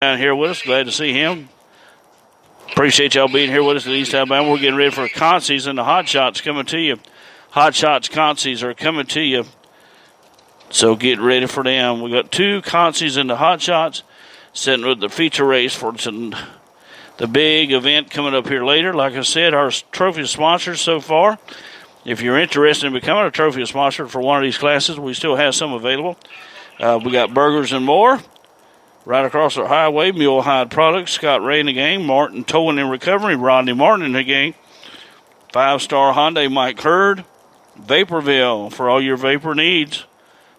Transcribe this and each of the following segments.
down here with us. Glad to see him. Appreciate y'all being here with us at East Alabama. We're getting ready for Concies and the Hot Shots coming to you. Hot Shots Concies are coming to you. So get ready for them. We got 2 Concies and the Hot Shots sitting with the feature race for the big event coming up here later. Like I said, our trophy sponsors so far. If you're interested in becoming a trophy sponsor for one of these classes, we still have some available. We got Burgers and More right across our highway. Mule Hide Products, Scott Ray in the game. Martin Towing and Recovery, Rodney Martin in the game. 5-Star Hyundai, Mike Hurd. Vaporville for all your vapor needs.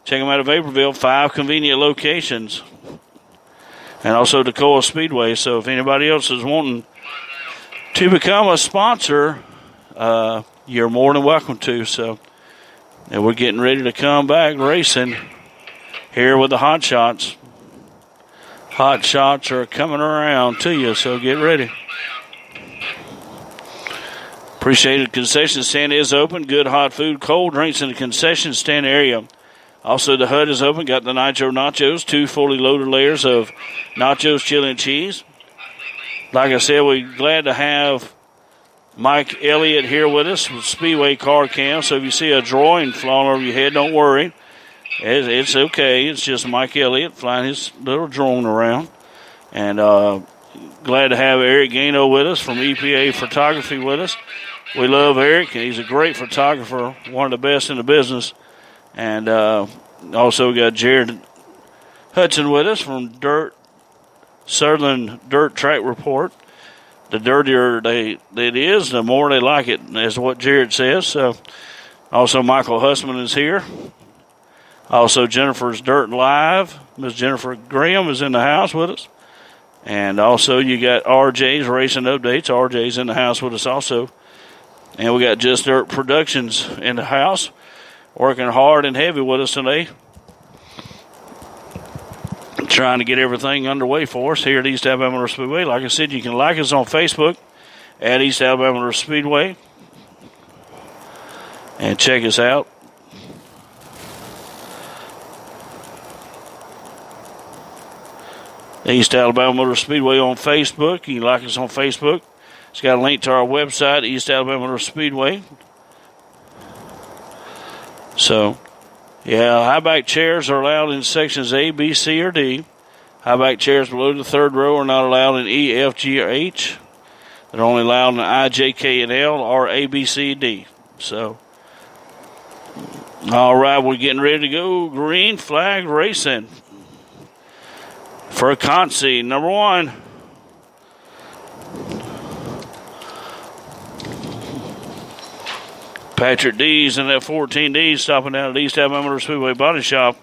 Check them out at Vaporville. 5 convenient locations. And also Toccoa Speedway. So if anybody else is wanting to become a sponsor, you're more than welcome to. So, and we're getting ready to come back racing here with the Hot Shots. Hot Shots are coming around to you, so get ready. Appreciate it. Concession stand is open. Good hot food, cold drinks in the concession stand area. Also, the HUD is open. Got the Nitro Nachos, 2 fully loaded layers of nachos, chili, and cheese. Like I said, we're glad to have Mike Elliott here with us with Speedway Car Cam. So if you see a drawing flying over your head, don't worry. It's okay. It's just Mike Elliott flying his little drone around. And glad to have Eric Gaino with us from EPA Photography with us. We love Eric, and he's a great photographer, one of the best in the business. And also got Jared Hudson with us from Sutherland Dirt Track Report. The dirtier it is, the more they like it, is what Jared says. So, also Michael Hussman is here. Also Jennifer's Dirt Live. Miss Jennifer Graham is in the house with us. And also you got RJ's Racing Updates. RJ's in the house with us also. And we got Just Dirt Productions in the house, working hard and heavy with us today. Trying to get everything underway for us here at East Alabama Motor Speedway. Like I said, you can like us on Facebook at East Alabama Motor Speedway. And check us out. East Alabama Motor Speedway on Facebook. You can like us on Facebook. It's got a link to our website, East Alabama Motor Speedway. So, yeah, high-back chairs are allowed in sections A, B, C, or D. High-back chairs below the 3rd row are not allowed in E, F, G, or H. They're only allowed in I, J, K, and L, or A, B, C, D. So, all right, we're getting ready to go. Green flag racing for Concy, number 1. Patrick D's in that 14D stopping down at East Alabama Motor Speedway Body Shop.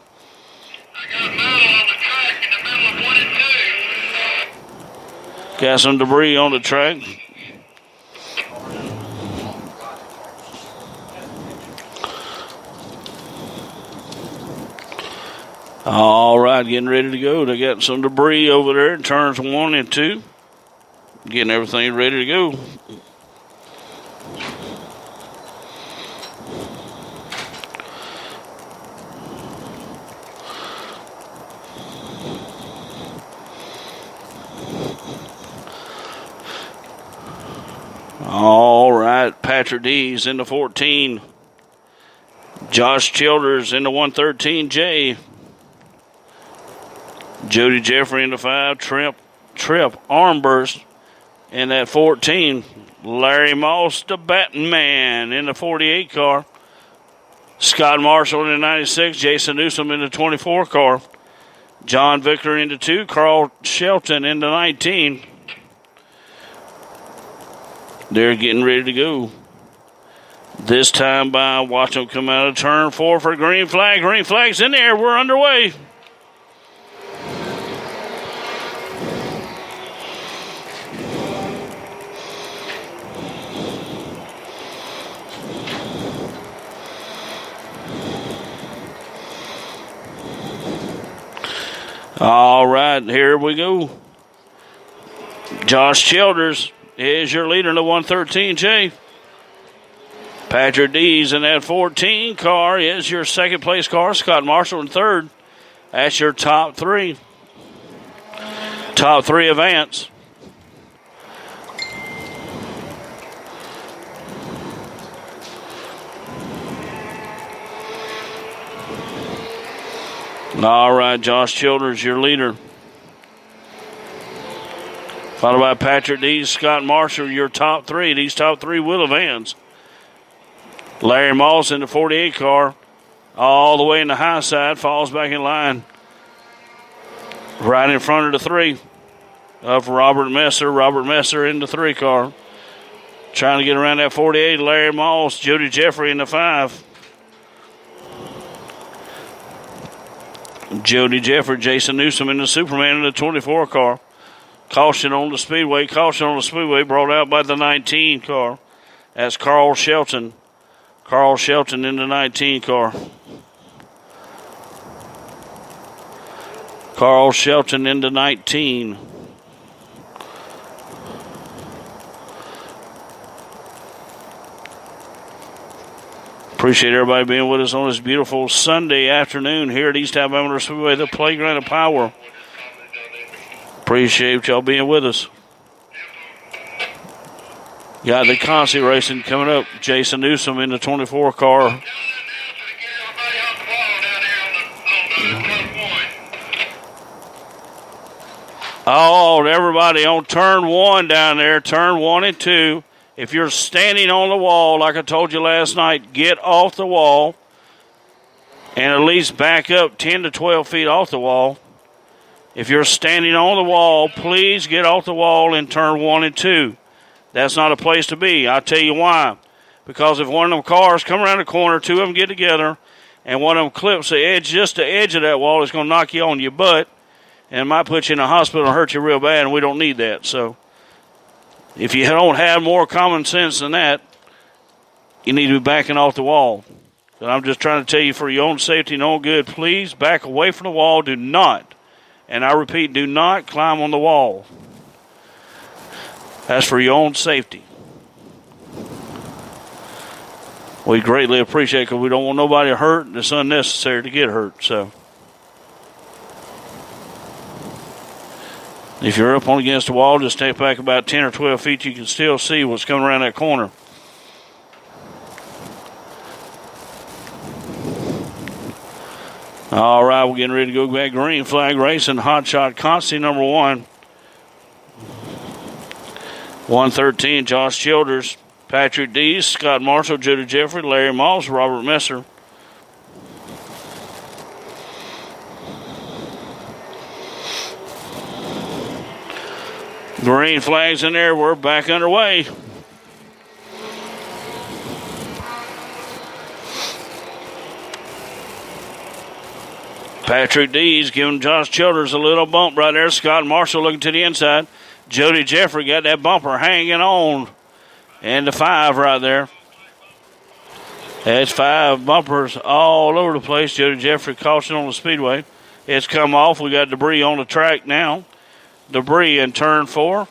I got a metal on the track in the middle of 1 and 2. Got some debris on the track. All right, getting ready to go. They got some debris over there in turns 1 and 2. Getting everything ready to go. All right, Patrick D's in the 14. Josh Childers in the 113J. Jody Jeffrey in the 5. Trip Armburst in that 14. Larry Moss, the batting man, in the 48 car. Scott Marshall in the 96. Jason Newsom in the 24 car. John Victor in the 2. Carl Shelton in the 19. They're getting ready to go. This time by, watch them come out of turn 4 for green flag. Green flag's in there. We're underway. All right, here we go. Josh Childers is your leader in the 113J. Patrick D's in that 14 car is your second place car. Scott Marshall in third. That's your top 3. Top three advance. All right, Josh Childers, your leader. Followed by Patrick Dees, Scott Marshall, your top three. These top three will advance. Larry Moss in the 48 car, all the way in the high side, falls back in line. Right in front of the three of Robert Messer. Robert Messer in the 3 car. Trying to get around that 48, Larry Moss, Jody Jeffrey in the 5. Jody Jeffrey, Jason Newsom in the Superman in the 24 car. Caution on the speedway. Caution on the speedway brought out by the 19 car. That's Carl Shelton. Carl Shelton in the 19 car. Carl Shelton in the 19. Appreciate everybody being with us on this beautiful Sunday afternoon here at East Alabama Speedway, the playground of power. Appreciate y'all being with us. Got the Concy racing coming up. Jason Newsom in the 24 car. Oh, everybody on turn 1 down there, turn 1 and 2. If you're standing on the wall, like I told you last night, get off the wall and at least back up 10 to 12 feet off the wall. If you're standing on the wall, please get off the wall in turn 1 and 2. That's not a place to be. I'll tell you why. Because if one of them cars come around the corner, 2 of them get together, and one of them clips the edge, just the edge of that wall, it's going to knock you on your butt, and it might put you in a hospital and hurt you real bad, and we don't need that. So if you don't have more common sense than that, you need to be backing off the wall. But I'm just trying to tell you, for your own safety and own good, please back away from the wall. Do not, and I repeat, do not climb on the wall. That's for your own safety. We greatly appreciate it because we don't want nobody hurt, and it's unnecessary to get hurt. So if you're up on against the wall, just step back about 10 or 12 feet. You can still see what's coming around that corner. All right, we're getting ready to go back. Green flag racing, hot shot Concy number 1. 113, Josh Childers, Patrick Dees, Scott Marshall, Jody Jeffrey, Larry Moss, Robert Messer. Green flags in there. We're back underway. Patrick Dees giving Josh Childers a little bump right there. Scott Marshall looking to the inside. Jody Jeffrey got that bumper hanging on. And the 5 right there. That's 5 bumpers all over the place. Jody Jeffrey caution on the speedway. It's come off. We got debris on the track now. Debris in turn 4.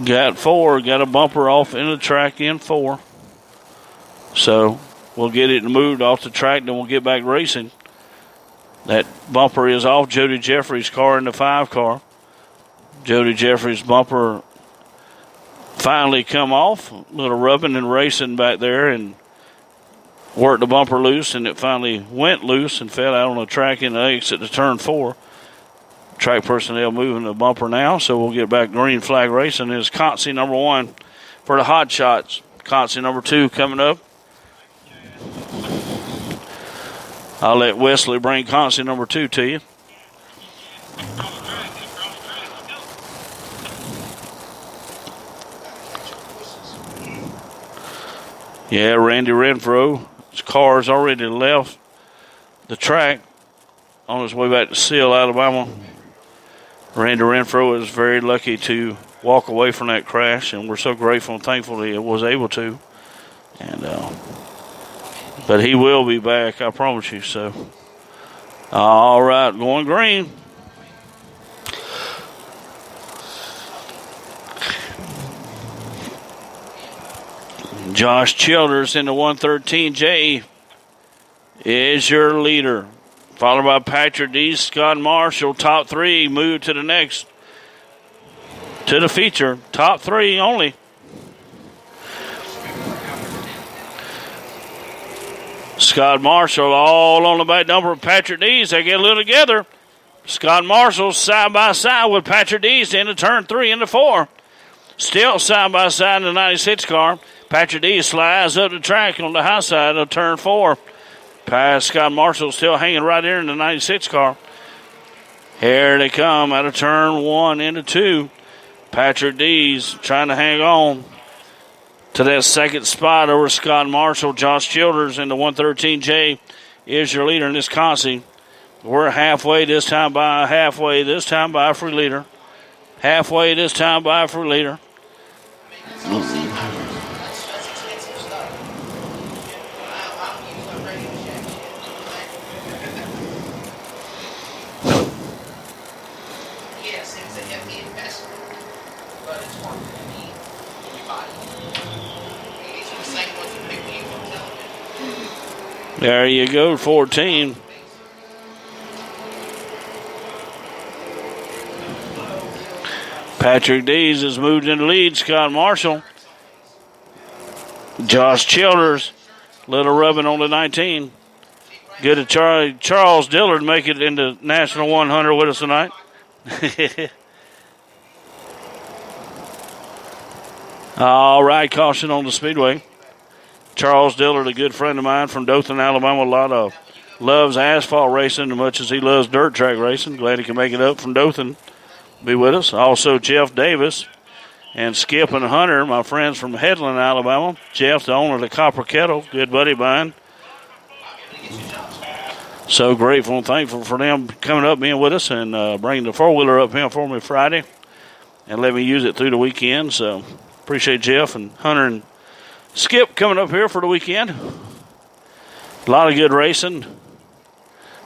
Got 4. Got a bumper off in the track in 4. So we'll get it moved off the track, then we'll get back racing. That bumper is off Jody Jeffrey's car in the 5 car. Jody Jeffrey's bumper finally come off. A little rubbing and racing back there and worked the bumper loose, and it finally went loose and fell out on the track in the exit to turn 4. Track personnel moving the bumper now, so we'll get back green flag racing. It's Concy number 1 for the hot shots. Concy number 2 coming up. I'll let Wesley bring Concy number 2 to you. Yeah, Randy Renfro. His car's already left the track on his way back to Seal, Alabama. Randy Renfro is very lucky to walk away from that crash, and we're so grateful and thankful that he was able to. And but he will be back, I promise you. So, all right, going green. Josh Childers in the 113J. is your leader. Followed by Patrick D. Scott Marshall. Top three move to the next. To the feature. Top three only. Scott Marshall all on the back number of Patrick Dees. They get a little together. Scott Marshall side by side with Patrick Dees into turn 3 into 4. Still side by side in the 96 car. Patrick Dees slides up the track on the high side of turn 4. Past Scott Marshall still hanging right there in the 96 car. Here they come out of turn 1 into 2. Patrick Dees trying to hang on to that second spot over Scott Marshall. Josh Childers in the 113J is your leader in this Consi. We're halfway this time by a free leader. Halfway this time by a free leader. There you go, 14. Patrick Dees has moved in the lead. Scott Marshall. Josh Childers, little rubbing on the 19. Good to Charles Dillard make it into National 100 with us tonight. All right, caution on the speedway. Charles Dillard, a good friend of mine from Dothan, Alabama, loves asphalt racing as much as he loves dirt track racing. Glad he can make it up from Dothan, be with us. Also, Jeff Davis and Skip and Hunter, my friends from Headland, Alabama. Jeff, the owner of the Copper Kettle, good buddy of mine. So grateful and thankful for them coming up, being with us, and bringing the four-wheeler up here for me Friday and let me use it through the weekend. So appreciate Jeff and Hunter and Skip coming up here for the weekend. A lot of good racing.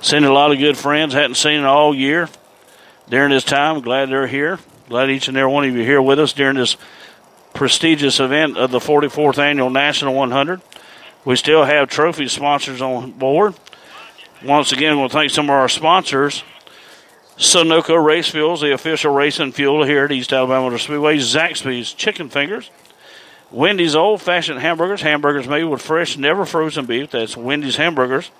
Seen a lot of good friends. Hadn't seen it all year during this time. Glad they're here. Glad each and every one of you are here with us during this prestigious event of the 44th Annual National 100. We still have trophy sponsors on board. Once again, we'll thank some of our sponsors. Sunoco Race Fuels, the official racing fuel here at East Alabama Motor Speedway. Zaxby's Chicken Fingers. Wendy's old-fashioned hamburgers. Hamburgers made with fresh, never frozen beef. That's Wendy's Hamburgers.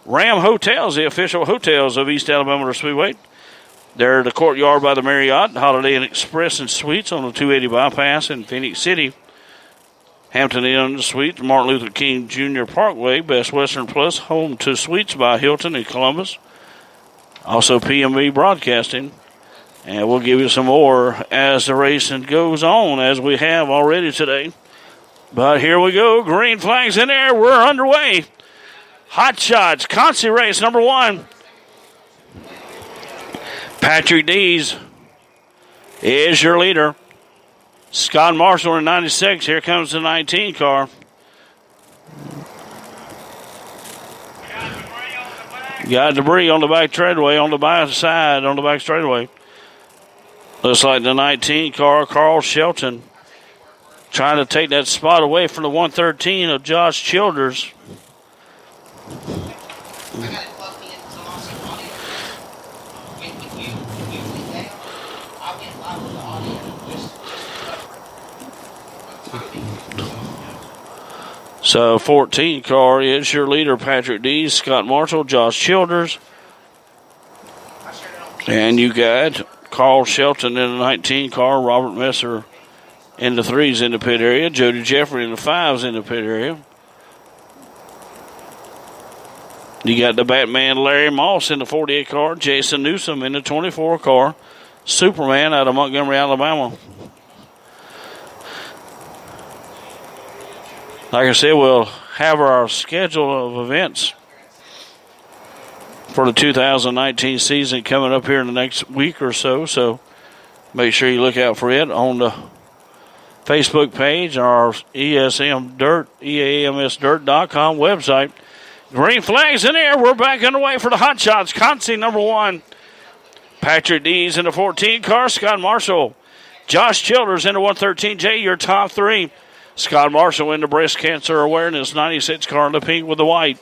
Ram Hotels, the official hotels of East Alabama Motor Speedway. They're the Courtyard by the Marriott, Holiday Inn Express and Suites on the 280 bypass in Phoenix City. Hampton Inn Suites, Martin Luther King Jr. Parkway, Best Western Plus, home to Suites by Hilton in Columbus. Also PMV Broadcasting. And we'll give you some more as the racing goes on, as we have already today. But here we go. Green flags in there. We're underway. Hot Shots, Consi race number 1. Patrick Dees is your leader. Scott Marshall in 96. Here comes the 19 car. Got debris on the back straightaway, on the back side, on the back straightaway. Looks like the 19 car, Carl Shelton, trying to take that spot away from the 113 of Josh Childers. So 14 car is your leader, Patrick Dees, Scott Marshall, Josh Childers. And you got Carl Shelton in the 19 car, Robert Messer in the 3s in the pit area, Jody Jeffrey in the 5s in the pit area. You got the Batman Larry Moss in the 48 car, Jason Newsom in the 24 car, Superman out of Montgomery, Alabama. Like I said, we'll have our schedule of events for the 2019 season coming up here in the next week or so. So make sure you look out for it on the Facebook page, our EAMSdirt.com website. Green flags in there. We're back underway for the Hot Shots. Consi number 1. Patrick Dees in the 14 car. Scott Marshall. Josh Childers in the 113J. Your top 3. Scott Marshall in the breast cancer awareness 96 car in the pink with the white.